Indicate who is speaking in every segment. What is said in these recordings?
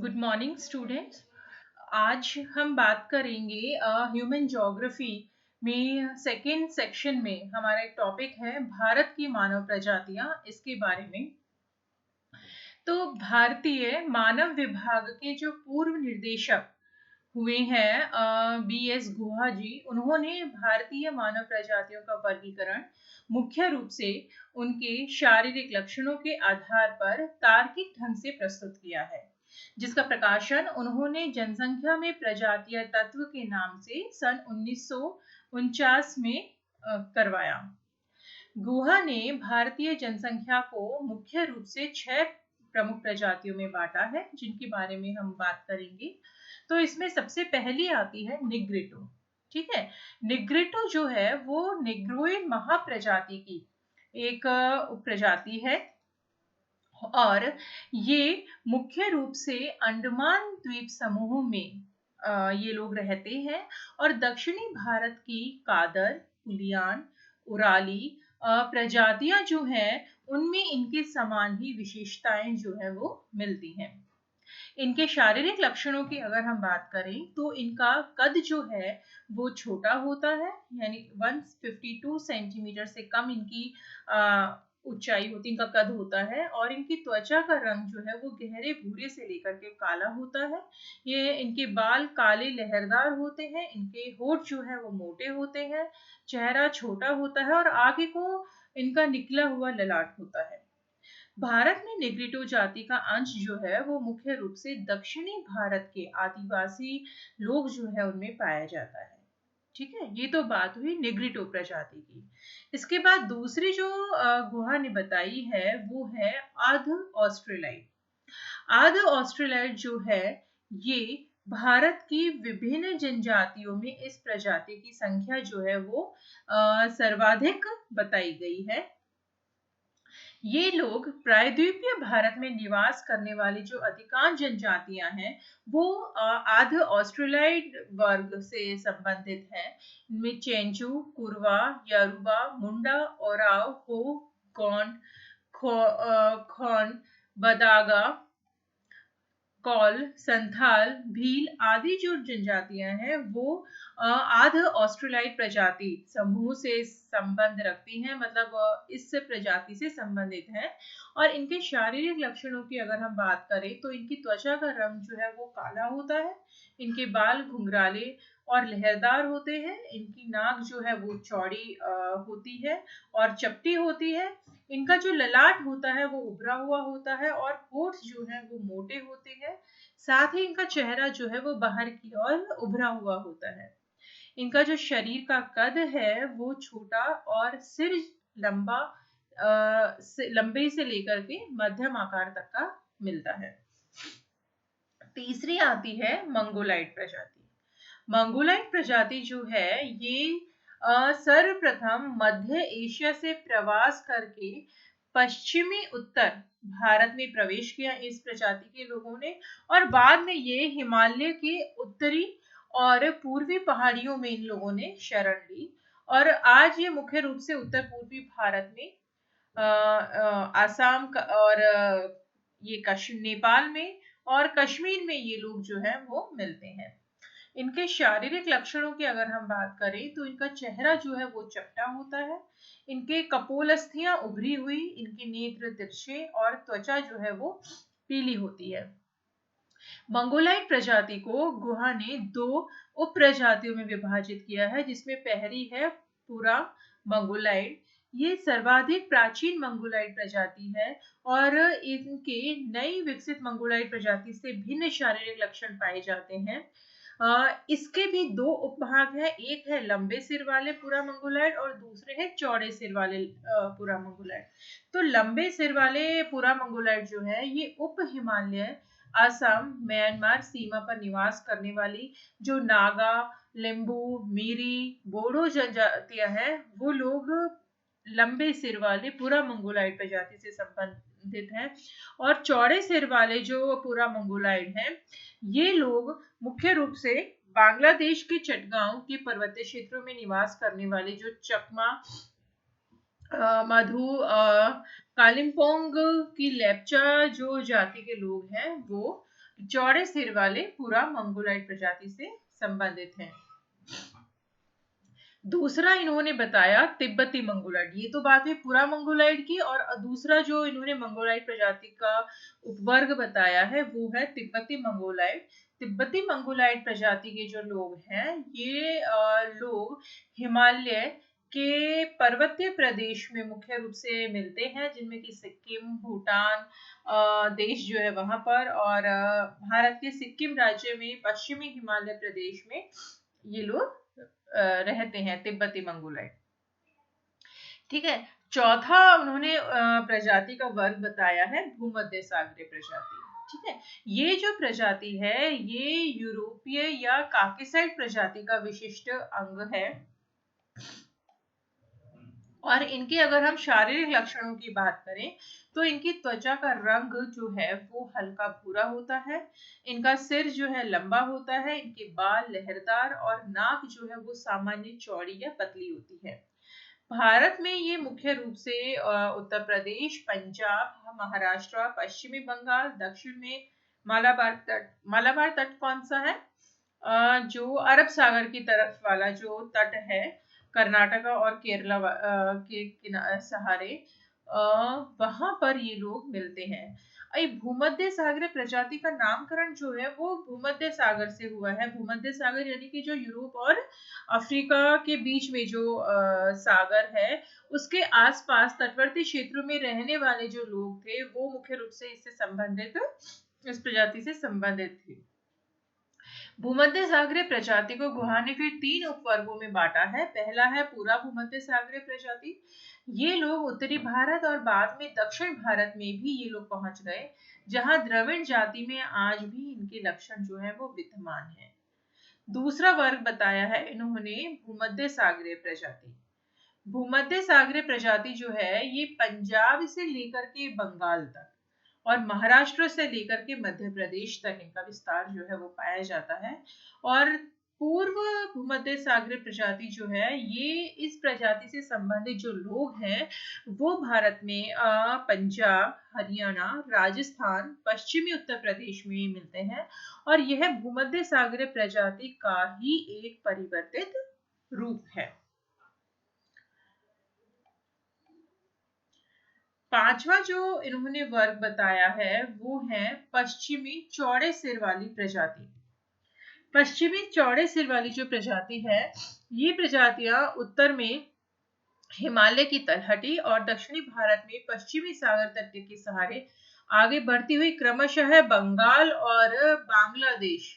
Speaker 1: Good morning students. आज हम बात करेंगे ह्यूमन ज्योग्राफी में सेकेंड सेक्शन में हमारा एक टॉपिक है भारत की मानव प्रजातियां, इसके बारे में। तो भारतीय मानव विभाग के जो पूर्व निदेशक हुए हैं बी.एस. गुहा जी, उन्होंने भारतीय मानव प्रजातियों का वर्गीकरण मुख्य रूप से उनके शारीरिक लक्षणों के आधार पर तार्किक ढंग से प्रस्तुत किया है, जिसका प्रकाशन उन्होंने जनसंख्या में प्रजातीय तत्व के नाम से सन 1949 में करवाया। गुहा ने भारतीय जनसंख्या को मुख्य रूप से 6 प्रमुख प्रजातियों में बांटा है, जिनके बारे में हम बात करेंगे। तो इसमें सबसे पहली आती है निग्रिटो। ठीक है, निग्रिटो जो है वो निग्रोइड महाप्रजाति की एक उपप्रजाति है और ये मुख्य रूप से अंडमान द्वीप समूह में ये लोग रहते हैं और दक्षिणी भारत की कादर, कुलियान, उराली प्रजातियां जो हैं उनमें इनके समान ही विशेषताएं जो है वो मिलती हैं। इनके शारीरिक लक्षणों की अगर हम बात करें तो इनका कद जो है वो छोटा होता है, यानी 152 सेंटीमीटर से कम इनकी ऊंचाई होती, इनका कद होता है और इनकी त्वचा का रंग जो है वो गहरे भूरे से लेकर के काला होता है। ये इनके बाल काले लहरदार होते हैं, इनके होंठ जो है वो मोटे होते हैं, चेहरा छोटा होता है और आगे को इनका निकला हुआ ललाट होता है। भारत में निग्रिटो जाति का अंश जो है वो मुख्य रूप से दक्षिणी भारत के आदिवासी लोग जो है उनमें पाया जाता है। ठीक है, ये तो बात हुई निग्रिटो प्रजाति की। इसके बाद दूसरी जो गुहा ने बताई है वो है आर्ध ऑस्ट्रेलाइड। आर्ध ऑस्ट्रेलाइड जो है ये भारत की विभिन्न जनजातियों में इस प्रजाति की संख्या जो है वो सर्वाधिक बताई गई है। ये लोग प्रायद्वीपीय भारत में निवास करने वाली जो अधिकांश जनजातियां हैं वो आर्ध ऑस्ट्रेलाइड वर्ग से संबंधित हैं। इनमें चेंचू, कुरवा, यरुबा, मुंडा, ओराव, हो, गोंड, खौन, बदागा, कौल, संथाल, भील आदि जो जनजातियां हैं वो आर्ध ऑस्ट्रेलाइड प्रजाति समूह से संबंध रखती हैं, मतलब इस प्रजाति से संबंधित हैं। और इनके शारीरिक लक्षणों की अगर हम बात करें तो इनकी त्वचा का रंग जो है वो काला होता है, इनके बाल घुंघराले और लहरदार होते हैं, इनकी नाक जो है वो चौड़ी होती है और चपटी होती है, इनका जो ललाट होता है वो उभरा हुआ होता है और होंठ जो है वो मोटे होते हैं, साथ ही इनका चेहरा जो है वो बाहर की ओर उभरा हुआ होता है। इनका जो शरीर का कद है वो छोटा और सिर लंबा लंबे से लेकर के मध्यम आकार तक का मिलता है। तीसरी आती है मंगोलाइड प्रजाति। मंगोलाइड प्रजाति जो है ये सर्वप्रथम मध्य एशिया से प्रवास करके पश्चिमी उत्तर भारत में प्रवेश किया इस प्रजाति के लोगों ने और बाद में ये हिमालय के उत्तरी और पूर्वी पहाड़ियों में इन लोगों ने शरण ली और आज ये मुख्य रूप से उत्तर पूर्वी भारत में आसाम और ये नेपाल में और कश्मीर में ये लोग जो है वो मिलते हैं। इनके शारीरिक लक्षणों की अगर हम बात करें तो इनका चेहरा जो है वो चपटा होता है, इनके कपोलस्थियां उभरी हुई, इनके नेत्र तिरछे और त्वचा जो है वो पीली होती है। मंगोलाइड प्रजाति को गुहा ने 2 उप प्रजातियों में विभाजित किया है, जिसमें पहली है पूरा मंगोलाइड। ये सर्वाधिक प्राचीन मंगोलाइड प्रजाति है और इनके नई विकसित मंगोलाइड प्रजाति से भिन्न शारीरिक लक्षण पाए जाते हैं। इसके भी 2 उपभाग है, एक है लंबे सिर वाले पूरा मंगोलाइड और दूसरे है चौड़े सिर वाले पूरा मंगोलाइड। तो लंबे सिर वाले पूरा मंगोलाइड जो है ये उप हिमालय, असम, म्यांमार सीमा पर निवास करने वाली जो नागा, लिम्बू, मीरी, बोडो जनजातियां हैं वो लोग लंबे सिर वाले पूरा मंगोलाइड प्रजाति से संबंधित हैं और चौड़े सिर वाले जो पूरा मंगोलाइड हैं ये लोग मुख्य रूप से बांग्लादेश के चटगांव के पर्वतीय क्षेत्रों में निवास करने वाले जो चकमा, मधु, कालिम्पोंग की लेप्चा जो जाति के लोग हैं वो चौड़े सिर वाले पूरा मंगोलाइड प्रजाति से संबंधित हैं। दूसरा इन्होंने बताया तिब्बती मंगोलाइड। ये तो बात है पूरा मंगोलाइड की, और दूसरा जो इन्होंने मंगोलाइड प्रजाति का उपवर्ग बताया है वो है तिब्बती मंगोलाइड। तिब्बती मंगोलाइड प्रजाति के जो लोग हैं ये लोग हिमालय के पर्वतीय प्रदेश में मुख्य रूप से मिलते हैं, जिनमें कि सिक्किम, भूटान देश जो है वहां पर, और भारत के सिक्किम राज्य में पश्चिमी हिमालय प्रदेश में ये लोग रहते हैं, तिब्बती मंगोलाइड। ठीक है। चौथा उन्होंने प्रजाति का वर्ग बताया है भूमध्य सागरीय प्रजाति। ठीक है। ये जो प्रजाति है ये यूरोपीय या काकेसाइड प्रजाति का विशिष्ट अंग है, और इनके अगर हम शारीरिक लक्षणों की बात करें तो इनकी त्वचा का रंग जो है वो हल्का भूरा होता है, इनका सिर जो है लंबा होता है, इनके बाल लहरदार, और नाक जो है वो सामान्य चौड़ी या पतली होती है। भारत में ये मुख्य रूप से उत्तर प्रदेश, पंजाब, महाराष्ट्र, पश्चिमी बंगाल, दक्षिण में मालाबार तट कौन सा है? जो अरब सागर की तरफ वाला जो तट है, कर्नाटका और केरला के सहारे, वहां पर ये लोग मिलते हैं। भूमध्य सागरीय प्रजाति का नामकरण जो है वो भूमध्य सागर से हुआ है। भूमध्य सागर यानी कि जो यूरोप और अफ्रीका के बीच में जो सागर है, उसके आसपास तटवर्ती क्षेत्रों में रहने वाले जो लोग थे वो मुख्य रूप से इससे संबंधित, इस प्रजाति से संबंधित थे। भूमध्य सागरीय प्रजाति को गुहा ने फिर 3 उपवर्गों में बांटा है। पहला है पूरा भूमध्य सागरीय प्रजाति। ये लोग उत्तरी भारत और बाद में दक्षिण भारत में भी ये लोग पहुंच गए, जहां द्रविड़ जाति में आज भी इनके लक्षण जो है वो विद्यमान है। दूसरा वर्ग बताया है इन्होंने भूमध्य सागरीय प्रजाति। भूमध्य सागरीय प्रजाति जो है ये पंजाब से लेकर के बंगाल तक और महाराष्ट्र से लेकर के मध्य प्रदेश तक इनका विस्तार जो है वो पाया जाता है। और पूर्व भूमध्य सागरीय प्रजाति जो है ये, इस प्रजाति से संबंधित जो लोग हैं वो भारत में पंजाब, हरियाणा, राजस्थान, पश्चिमी उत्तर प्रदेश में मिलते हैं, और यह भूमध्य सागरीय प्रजाति का ही एक परिवर्तित रूप है। पांचवा जो इन्होंने वर्ग बताया है वो है पश्चिमी चौड़े सिर वाली प्रजाति। पश्चिमी चौड़े सिर वाली जो प्रजाति है, ये प्रजातियां उत्तर में हिमालय की तलहटी और दक्षिणी भारत में पश्चिमी सागर तट के सहारे आगे बढ़ती हुई क्रमशः बंगाल और बांग्लादेश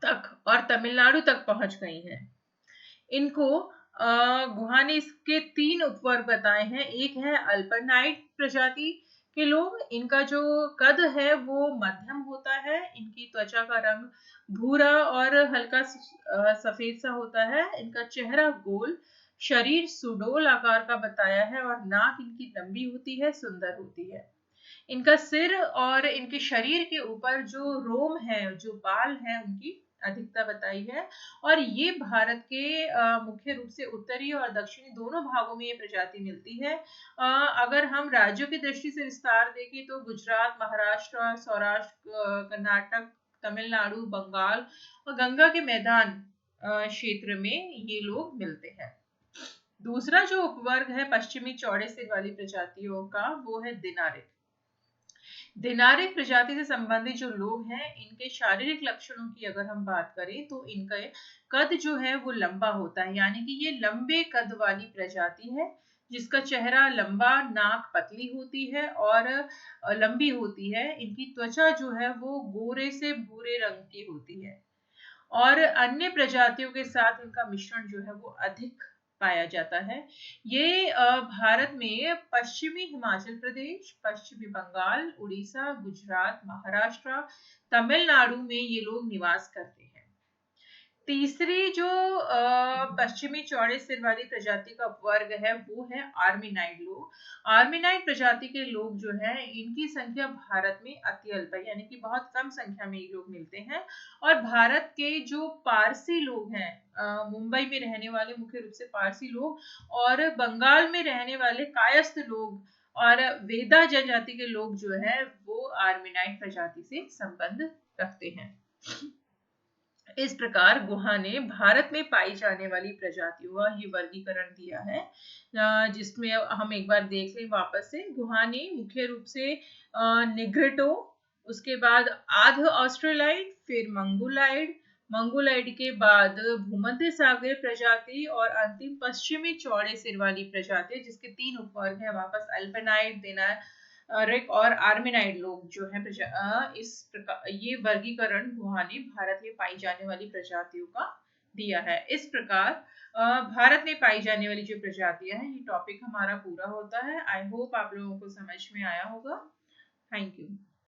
Speaker 1: तक और तमिलनाडु तक पहुंच गई हैं। इनको गुहा ने इसके 3 उपवर्ग बताए हैं। एक है अल्परनाइट प्रजाति के लोग, इनका जो कद है वो मध्यम होता है, इनकी त्वचा का रंग भूरा और हल्का सफेद सा होता है, इनका चेहरा गोल, शरीर सुडोल आकार का बताया है, और नाक इनकी लंबी होती है, सुंदर होती है। इनका सिर और इनके शरीर के ऊपर जो रोम है, जो बाल है, उनकी अधिकता बताई है। और ये भारत के मुख्य रूप से उत्तरी और दक्षिणी दोनों भागों में ये प्रजाति मिलती है। अगर हम राज्यों की दृष्टि से विस्तार देखें तो गुजरात, महाराष्ट्र, सौराष्ट्र, कर्नाटक, तमिलनाडु, बंगाल और गंगा के मैदान क्षेत्र में ये लोग मिलते हैं। दूसरा जो उपवर्ग है पश्चिमी चौड़े सिर वाली प्रजातियों का वो है दिनारिक। दिनारिक प्रजाति से संबंधित जो लोग हैं, इनके शारीरिक लक्षणों की अगर हम बात करें तो इनका कद जो है वो लंबा होता है, यानी कि ये लंबे कद वाली प्रजाति है, जिसका चेहरा लंबा, नाक पतली होती है और लंबी होती है। इनकी त्वचा जो है वो गोरे से भूरे रंग की होती है, और अन्य प्रजातियों के साथ इनका मिश्रण जो है वो अधिक पाया जाता है। ये भारत में पश्चिमी हिमाचल प्रदेश, पश्चिमी बंगाल, उड़ीसा, गुजरात, महाराष्ट्र, तमिलनाडु में ये लोग निवास करते हैं। तीसरी जो पश्चिमी चौड़े सिर वाली प्रजाति का वर्ग है वो है आर्मीनाइड लोग। आर्मीनाइड प्रजाति के लोग जो है इनकी संख्या भारत में अति अल्प है, यानी कि बहुत कम संख्या में ये लोग मिलते हैं। और भारत के जो पारसी लोग हैं, मुंबई में रहने वाले मुख्य रूप से पारसी लोग और बंगाल में रहने वाले कायस्थ लोग और वेदा जनजाति के लोग जो है वो आर्मेनाइट प्रजाति से संबंध रखते हैं। इस प्रकार गुहा ने भारत में पाई जाने वाली प्रजातियों का ही वर्गीकरण दिया है, जिसमें हम एक बार देख लें वापस से। गुहा ने मुख्य रूप से निग्रिटो, उसके बाद आध ऑस्ट्रेलाइड, फिर मंगोलाइड, मंगोलाइड के बाद भूमध्य सागरीय प्रजाति और अंतिम पश्चिमी चौड़े सिर वाली प्रजाति, जिसके 3 उपवर्ग है वापस अल्पेनाइड, देना रेक और आर्मेनाइड लोग जो है इस प्रकार ये वर्गीकरण गुहा ने भारत में पाई जाने वाली प्रजातियों का दिया है। इस प्रकार भारत में पाई जाने वाली जो प्रजातियां हैं, ये टॉपिक हमारा पूरा होता है। आई होप आप लोगों को समझ में आया होगा। Thank you.